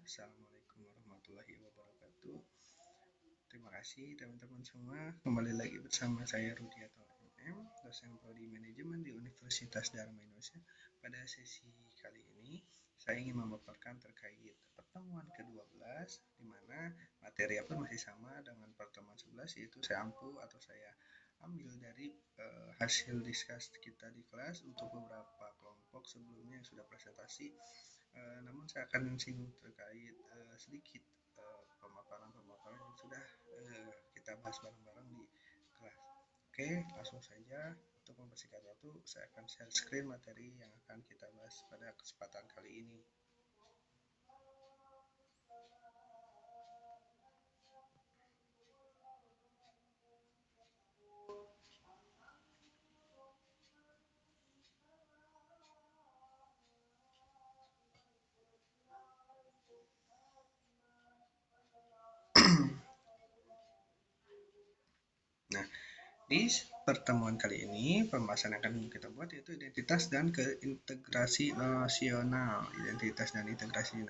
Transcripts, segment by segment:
Assalamualaikum warahmatullahi wabarakatuh. Terima kasih teman-teman semua. Kembali lagi bersama saya Rudiato MM, dosen prodi manajemen di Universitas Dharma Indonesia. Pada sesi kali ini, saya ingin memaparkan terkait pertemuan ke-12, di mana materi apa masih sama dengan pertemuan 11, yaitu saya ambil dari hasil diskus kita di kelas untuk beberapa kelompok sebelumnya yang sudah presentasi. Namun saya akan singgung terkait sedikit pemaparan-pemaparan yang sudah kita bahas bareng-bareng di kelas. Oke, langsung saja untuk mempersingkat waktu, saya akan share screen materi yang akan kita bahas pada kesempatan kali ini. Nah, di pertemuan kali ini, pembahasan yang akan kita buat yaitu identitas dan keintegrasi nasional. Identitas dan integrasi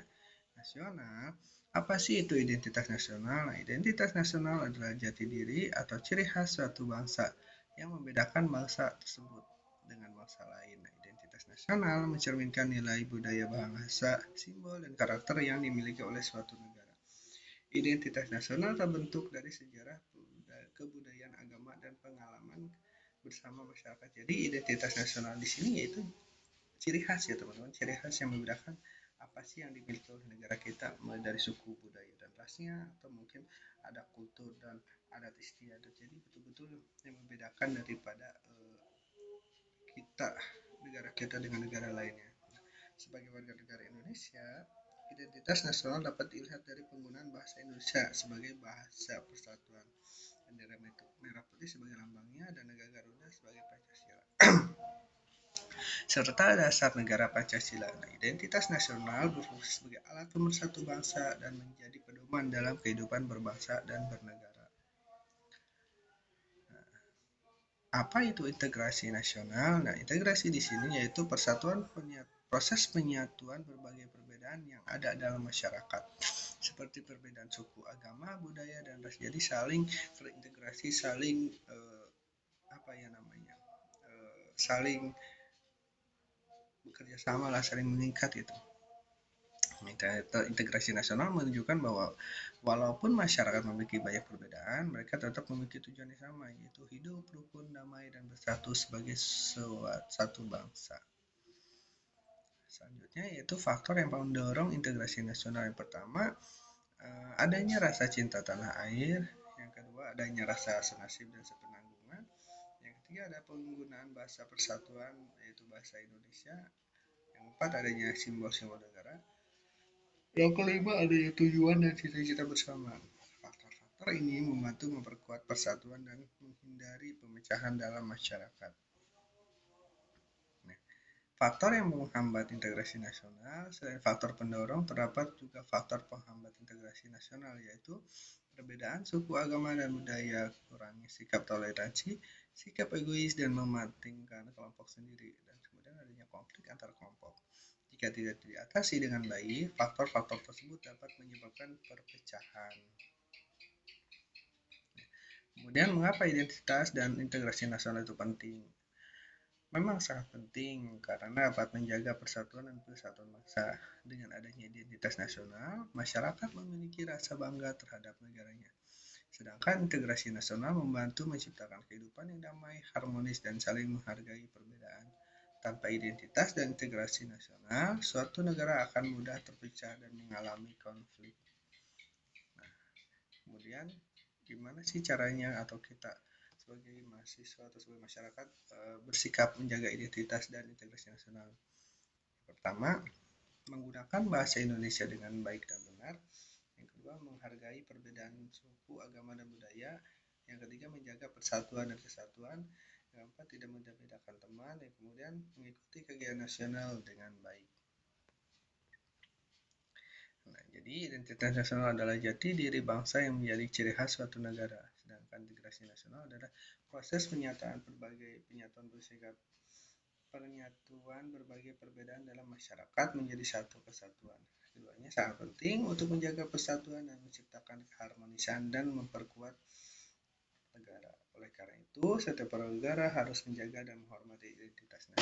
nasional. Apa sih itu identitas nasional? Nah, identitas nasional adalah jati diri atau ciri khas suatu bangsa yang membedakan bangsa tersebut dengan bangsa lain. Nah, identitas nasional mencerminkan nilai budaya bahasa, simbol, dan karakter yang dimiliki oleh suatu negara. Identitas nasional terbentuk dari sejarah, kebudayaan, agama, dan pengalaman bersama masyarakat. Jadi identitas nasional di sini yaitu ciri khas ya teman-teman, ciri khas yang membedakan apa sih yang dimiliki oleh negara kita, mulai dari suku, budaya, dan rasnya, atau mungkin ada kultur dan adat istiadat. Jadi betul-betul yang membedakan daripada negara kita dengan negara lainnya. Sebagai warga negara Indonesia, identitas nasional dapat dilihat dari penggunaan bahasa Indonesia sebagai bahasa persatuan, bendera merah putih sebagai lambangnya, dan negara Garuda sebagai Pancasila. Serta dasar negara Pancasila. Nah, identitas nasional berfungsi sebagai alat pemersatu bangsa dan menjadi pedoman dalam kehidupan berbangsa dan bernegara. Nah, apa itu integrasi nasional? Nah, integrasi di sini yaitu proses penyatuan berbagai perbedaan yang ada dalam masyarakat, seperti perbedaan suku, agama, budaya, dan ras. Jadi saling terintegrasi, saling bekerja sama lah, saling meningkat gitu. Integrasi nasional menunjukkan bahwa walaupun masyarakat memiliki banyak perbedaan, mereka tetap memiliki tujuan yang sama, yaitu hidup rukun, damai, dan bersatu sebagai satu bangsa. Selanjutnya yaitu faktor yang mendorong integrasi nasional. Yang pertama, adanya rasa cinta tanah air. Yang kedua, adanya rasa senasib dan sepenanggungan. Yang ketiga, ada penggunaan bahasa persatuan, yaitu bahasa Indonesia. Yang keempat, adanya simbol-simbol negara. Yang kelima, adanya tujuan dan cita-cita bersama. Faktor-faktor ini membantu memperkuat persatuan dan menghindari pemecahan dalam masyarakat. Nah, faktor yang menghambat integrasi nasional, selain faktor pendorong, terdapat juga faktor penghambat integrasi nasional, yaitu perbedaan suku, agama, dan budaya, kurangnya sikap toleransi, sikap egois, dan mementingkan kelompok sendiri, dan kemudian adanya konflik antar kelompok. Jika tidak diatasi dengan baik, faktor-faktor tersebut dapat menyebabkan perpecahan. Kemudian, mengapa identitas dan integrasi nasional itu penting? Memang sangat penting karena dapat menjaga persatuan dan kesatuan bangsa. Dengan adanya identitas nasional, masyarakat memiliki rasa bangga terhadap negaranya. Sedangkan integrasi nasional membantu menciptakan kehidupan yang damai, harmonis, dan saling menghargai perbedaan. Tanpa identitas dan integrasi nasional, suatu negara akan mudah terpecah dan mengalami konflik. Nah, kemudian gimana sih caranya atau kita sebagai mahasiswa atau sebagai masyarakat bersikap menjaga identitas dan integrasi nasional? Pertama, menggunakan bahasa Indonesia dengan baik dan benar. Yang kedua, menghargai perbedaan suku, agama, dan budaya. Yang ketiga, menjaga persatuan dan kesatuan. Yang keempat, tidak membedakan teman. Yang kemudian, mengikuti kegiatan nasional dengan baik. Nah, jadi identitas nasional adalah jati diri bangsa yang menjadi ciri khas suatu negara. Sedangkan integrasi nasional adalah proses penyatuan berbagai perbedaan dalam masyarakat menjadi satu kesatuan. Keduanya Keduanya sangat penting untuk menjaga persatuan dan menciptakan keharmonisan dan memperkuat negara. Oleh karena itu, setiap negara harus menjaga dan menghormati identitasnya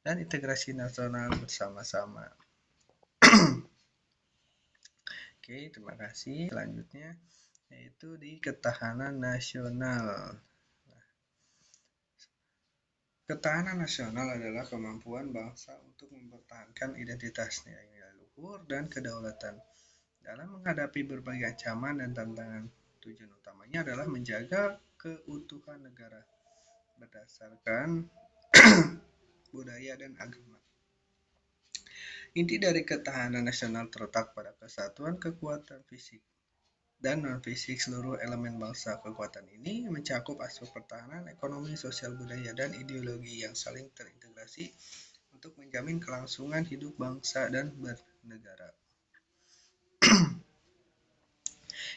dan integrasi nasional bersama-sama. Oke, terima kasih. Selanjutnya yaitu di ketahanan nasional. Ketahanan nasional adalah kemampuan bangsa untuk mempertahankan identitas, nilai-nilai luhur, dan kedaulatan dalam menghadapi berbagai ancaman dan tantangan. Tujuan utamanya adalah menjaga keutuhan negara berdasarkan budaya dan agama. Inti dari ketahanan nasional terletak pada kesatuan kekuatan fisik dan non-fisik seluruh elemen bangsa. Kekuatan ini mencakup aspek pertahanan, ekonomi, sosial, budaya, dan ideologi yang saling terintegrasi untuk menjamin kelangsungan hidup bangsa dan bernegara.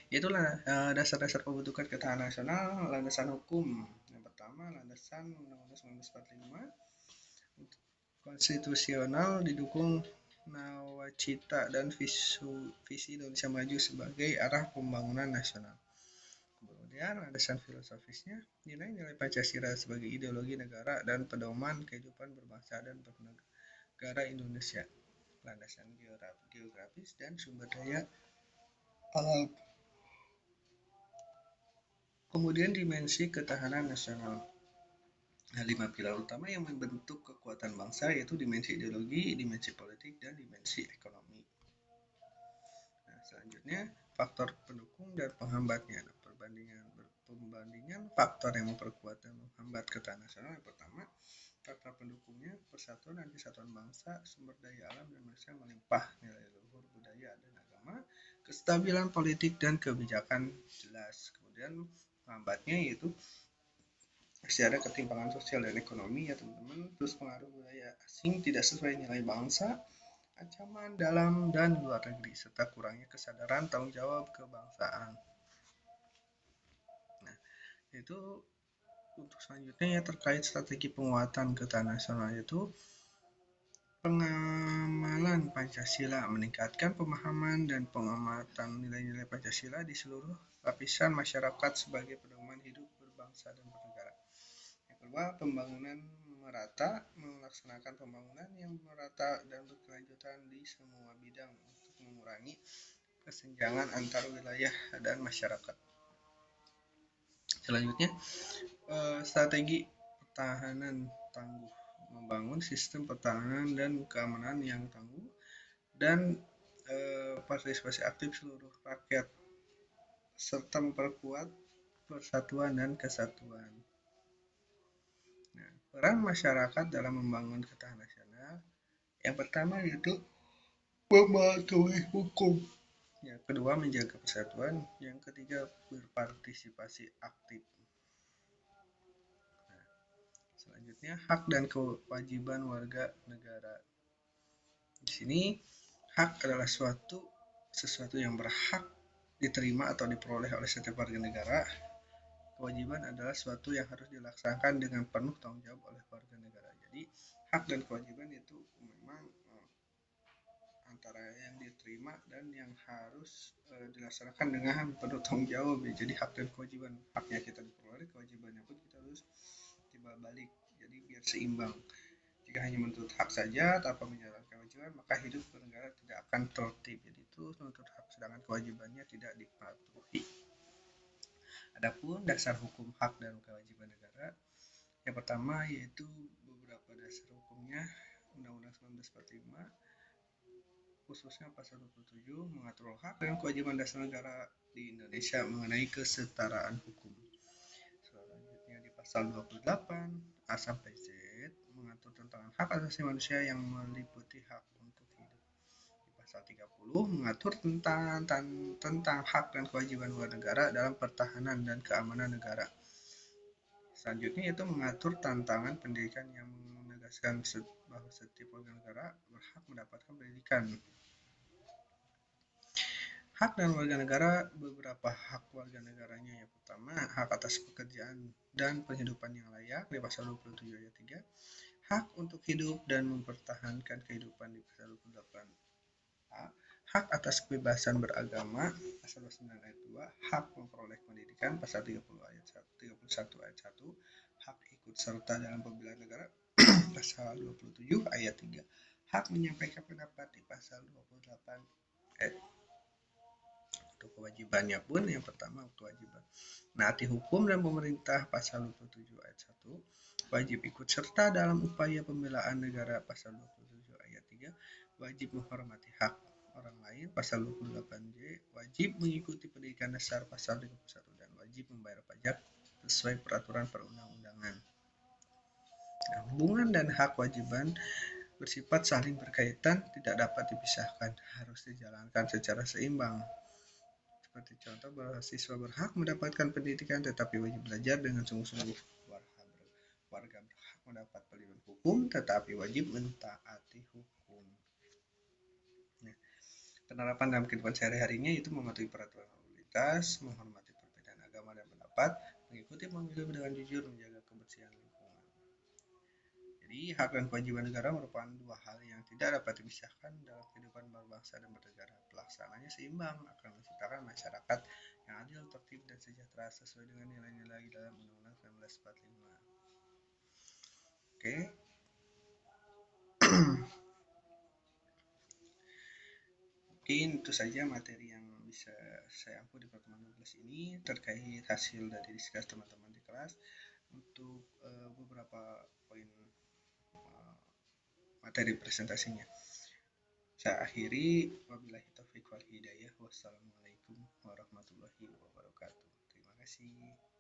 Itulah dasar-dasar pembentukan ketahanan nasional. Landasan hukum yang pertama, landasan Undang-Undang 1945 konstitusional didukung nawacita dan visi Indonesia Maju sebagai arah pembangunan nasional. Kemudian landasan filosofisnya, nilai-nilai Pancasila sebagai ideologi negara dan pedoman kehidupan berbangsa dan bernegara Indonesia. Landasan geografis dan sumber daya alam. Kemudian dimensi ketahanan nasional. Nah, 5 pilar utama yang membentuk kekuatan bangsa yaitu dimensi ideologi, dimensi politik, dan dimensi ekonomi. Nah, selanjutnya faktor pendukung dan penghambatnya. Nah, pembandingan faktor yang memperkuat dan menghambat ketahanan nasional. Yang pertama, faktor pendukungnya persatuan dan kesatuan bangsa, sumber daya alam dan manusia melimpah, nilai luhur budaya dan agama, kestabilan politik dan kebijakan jelas. Kemudian penghambatnya yaitu masih ada ketimpangan sosial dan ekonomi ya teman-teman, terus pengaruh budaya asing tidak sesuai nilai bangsa, ancaman dalam dan luar negeri, serta kurangnya kesadaran tanggung jawab kebangsaan. Nah, itu untuk selanjutnya ya terkait strategi penguatan ketahanan nasional, yaitu pengamalan Pancasila, meningkatkan pemahaman dan pengamatan nilai-nilai Pancasila di seluruh lapisan masyarakat sebagai pedoman hidup berbangsa dan bernegara. Yang kedua, pembangunan merata, melaksanakan pembangunan yang merata dan berkelanjutan di semua bidang untuk mengurangi kesenjangan antar wilayah dan masyarakat. Selanjutnya, strategi pertahanan tangguh, membangun sistem pertahanan dan keamanan yang tangguh dan partisipasi aktif seluruh rakyat serta memperkuat persatuan dan kesatuan. Nah, peran masyarakat dalam membangun ketahanan nasional yang pertama yaitu mematuhi hukum, yang kedua menjaga persatuan, yang ketiga berpartisipasi aktif. Nah, selanjutnya hak dan kewajiban warga negara. Di sini hak adalah sesuatu yang berhak diterima atau diperoleh oleh setiap warga negara. Kewajiban adalah sesuatu yang harus dilaksanakan dengan penuh tanggung jawab oleh warga negara. Jadi hak dan kewajiban itu memang antara yang diterima dan yang harus dilaksanakan dengan penuh tanggung jawab. Jadi hak dan kewajiban, haknya kita diperoleh, kewajibannya pun kita harus timbal balik. Jadi biar seimbang. Jika hanya menuntut hak saja tanpa menjalankan kewajiban, maka hidup bernegara tidak akan tertib. Jadi itu menuntut hak sedangkan kewajibannya tidak dipatuhi. Adapun dasar hukum hak dan kewajiban negara, yang pertama yaitu beberapa dasar hukumnya Undang-Undang 1945, khususnya pasal 27 mengatur hak dan kewajiban dasar negara di Indonesia mengenai kesetaraan hukum. Selanjutnya di pasal 28 A sampai Z mengatur tentang hak asasi manusia yang meliputi hak untuk hidup. Di pasal 30 mengatur tentang hak dan kewajiban warga negara dalam pertahanan dan keamanan negara. Selanjutnya itu mengatur tantangan pendidikan yang menegaskan bahwa setiap warga negara berhak mendapatkan pendidikan. Hak dan warga negara, beberapa hak warga negaranya. Yang pertama, hak atas pekerjaan dan penghidupan yang layak di pasal 27 ayat 3. Hak untuk hidup dan mempertahankan kehidupan di pasal 28A. hak atas kebebasan beragama pasal 29 ayat 2, hak memperoleh pendidikan pasal 31 ayat 1, hak ikut serta dalam pembela negara pasal 27 ayat 3, hak menyampaikan pendapat di pasal 28 ayat. Untuk kewajibannya pun yang pertama kewajiban menaati hukum dan pemerintah pasal 27 ayat 1, wajib ikut serta dalam upaya pembelaan negara pasal 27 ayat 3, wajib menghormati hak orang lain pasal 28J, wajib mengikuti pendidikan dasar pasal 31 dan wajib membayar pajak sesuai peraturan perundang-undangan. Nah, hubungan dan hak wajiban bersifat saling berkaitan, tidak dapat dipisahkan, harus dijalankan secara seimbang. Seperti contoh, siswa berhak mendapatkan pendidikan tetapi wajib belajar dengan sungguh-sungguh. Warga berhak mendapat perlindungan hukum tetapi wajib mentaati hukum. Nah, penerapan dalam kehidupan sehari-harinya itu mematuhi peraturan lalu lintas, menghormati perbedaan agama dan pendapat, mengikuti pemilu dengan jujur, menjaga kebersihan lingkungan. Jadi, hak dan kewajiban negara merupakan dua hal yang tidak dapat dipisahkan dalam kehidupan berbangsa dan bernegara. Pelaksananya seimbang akan menciptakan masyarakat yang adil, tertib, dan sejahtera sesuai dengan nilai-nilai dalam Undang-Undang 1945. Oke. Mungkin itu saja materi yang bisa saya angkut di pertemuan 12 ini terkait hasil dari diskus teman-teman di kelas. Untuk beberapa poin materi presentasinya. Saya akhiri, wabillahi taufiq wal hidayah. Wassalamualaikum warahmatullahi wabarakatuh. Terima kasih.